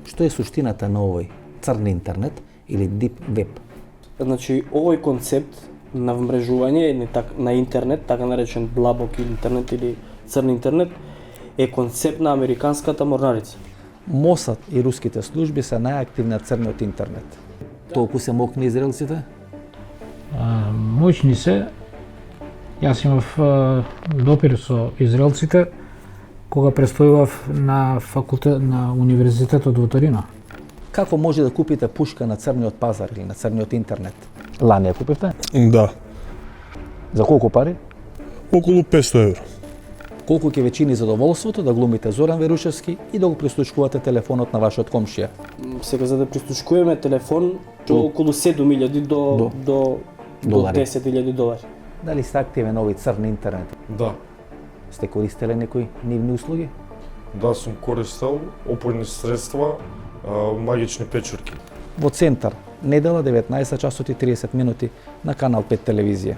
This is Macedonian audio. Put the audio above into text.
Што е суштината на овој црн интернет или deep web? Значи, овој концепт на вмрежување на интернет, така наречен длабок интернет или црн интернет, е концепт на американската морнарица. МОСАД и руските служби се најактивни на црниот интернет. Толку се мокни израелците? Моćни се. Јас имав допир со израелците кога престојував на факултет на универзитетот во Торино. Како може да купите пушка на црниот пазар или на црниот интернет? Лани ја купивте? Да, За колку пари? околу 500 евро. Колку ќе ве чини задоволството да глумите Зоран Верушевски и да го прислушкувате телефонот на вашиот комшија? Сега за да прислушкуваме телефон околу 7.000 до Долари. 10.000 долари. Дали сте активен овој црн интернет? Да, Сте користеле некои нивни услуги? да сум користел опорни средства, магични печурки. Во центар, недела 19 часот и 30 минути на Канал 5 телевизија.